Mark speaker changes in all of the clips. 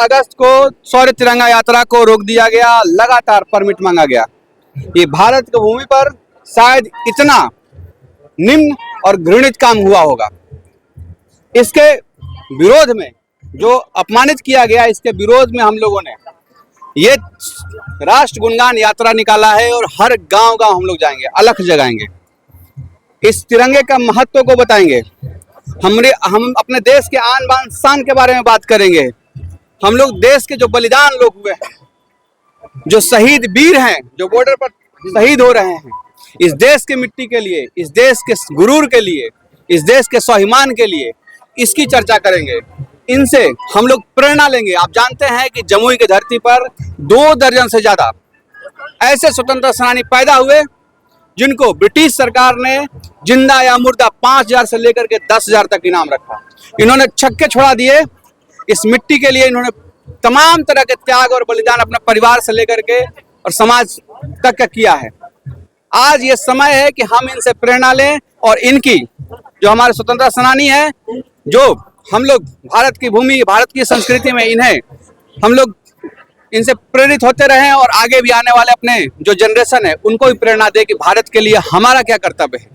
Speaker 1: अगस्त को शौर्य तिरंगा यात्रा को रोक दिया गया, लगातार परमिट मांगा गया। ये भारत की भूमि पर शायद इतना निम्न और घृणित काम हुआ होगा। इसके विरोध में जो अपमानित किया गया, इसके विरोध में हम लोगों ने ये राष्ट्र गुणगान यात्रा निकाला है और हर गांव गांव हम लोग जाएंगे, अलख जगाएंगे, इस तिरंगे का महत्व को बताएंगे। हम अपने देश के आन बान शान के बारे में बात करेंगे। हम लोग देश के जो बलिदान लोग हुए हैं, जो शहीद वीर हैं, जो बॉर्डर पर शहीद हो रहे हैं, इस देश के मिट्टी के लिए, इस देश के गुरूर के लिए, इस देश के स्वाभिमान के लिए, इसकी चर्चा करेंगे। इनसे हम लोग प्रेरणा लेंगे। आप जानते हैं कि जमुई की धरती पर 2 दर्जन से ज्यादा ऐसे स्वतंत्रता सेनानी पैदा हुए जिनको ब्रिटिश सरकार ने जिंदा या मुर्दा 5,000 से लेकर के 10,000 तक इनाम रखा। इन्होंने छक्के छोड़ा दिए इस मिट्टी के लिए। इन्होंने तमाम तरह के त्याग और बलिदान अपने परिवार से लेकर के और समाज तक का किया है। आज ये समय है कि हम इनसे प्रेरणा लें और इनकी जो हमारे स्वतंत्रता सेनानी है, जो हम लोग भारत की भूमि, भारत की संस्कृति में इन्हें हम लोग इनसे प्रेरित होते रहें और आगे भी आने वाले अपने जो जनरेशन है उनको भी प्रेरणा दे कि भारत के लिए हमारा क्या कर्तव्य है,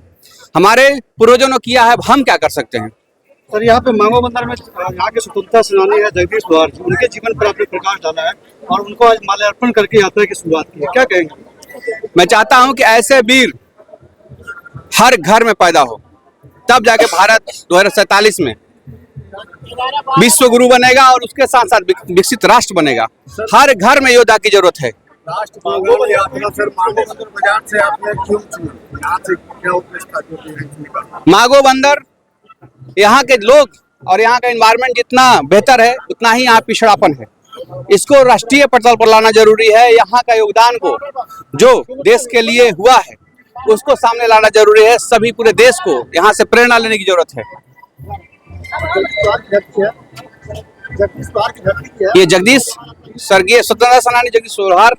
Speaker 1: हमारे पूर्वजों ने किया है, हम क्या कर सकते हैं।
Speaker 2: सर, यहाँ पे मांगो बंदर में यहाँ के स्वतंत्रता सेनानी है जगदीश द्वार जी, उनके जीवन पर आपने प्रकाश डाला है और उनको आज माल्यार्पण करके यात्रा की शुरुआत की है, क्या कहेंगे?
Speaker 1: मैं चाहता हूं कि ऐसे वीर हर घर में पैदा हो, तब जाके भारत 2047 में विश्व गुरु बनेगा और उसके साथ साथ विकसित राष्ट्र बनेगा। हर घर में योद्धा की जरूरत है। मागो बंदर यहाँ के लोग और यहाँ का एनवायरनमेंट जितना बेहतर है उतना ही यहाँ पिछड़ापन है। इसको राष्ट्रीय पटल पर लाना जरूरी है। यहाँ का योगदान को जो देश के लिए हुआ है उसको सामने लाना जरूरी है। सभी पूरे देश को यहाँ से प्रेरणा लेने की जरूरत है। ये जगदीश स्वर्गीय स्वतंत्रता सेनानी जगदीश सोरहार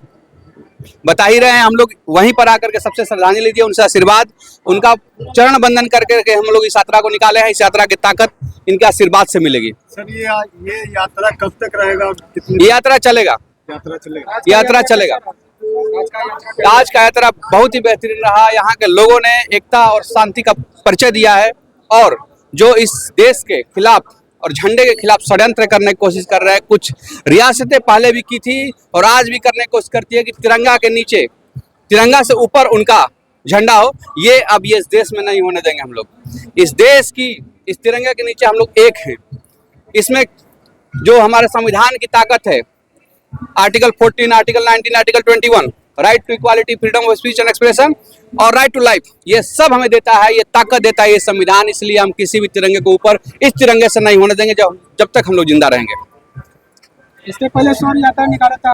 Speaker 1: बता ही रहे हैं। हम लोग वहीं पर आकर के सबसे श्रद्धांजलि दी, उनसे आशीर्वाद, उनका चरण बंदन करके हम लोग इस यात्रा को निकाले हैं। इस यात्रा की ताकत इनके आशीर्वाद से मिलेगी।
Speaker 2: सर, ये यात्रा कब तक रहेगा?
Speaker 1: ये यात्रा चलेगा। आज का यात्रा बहुत ही बेहतरीन रहा। यहाँ के लोगों ने एकता और शांति का परिचय दिया है और जो इस देश के खिलाफ और झंडे के खिलाफ षड्यंत्र करने की कोशिश कर रहे हैं, कुछ रियासतें पहले भी की थी और आज भी करने की कोशिश करती है कि तिरंगा के नीचे, तिरंगा से ऊपर उनका झंडा हो। ये अब ये इस देश में नहीं होने देंगे। हम लोग इस देश की, इस तिरंगे के नीचे हम लोग एक हैं। इसमें जो हमारे संविधान की ताकत है, article 14, article 19, article 21, right to equality, freedom of speech and expression और राइट टू लाइफ, ये सब हमें देता है, ये ताकत देता है ये संविधान। इसलिए हम किसी भी तिरंगे को ऊपर इस तिरंगे से नहीं होने देंगे जब तक हम लोग जिंदा रहेंगे।
Speaker 2: इसके पहले शौर्य यात्रा निकाला था।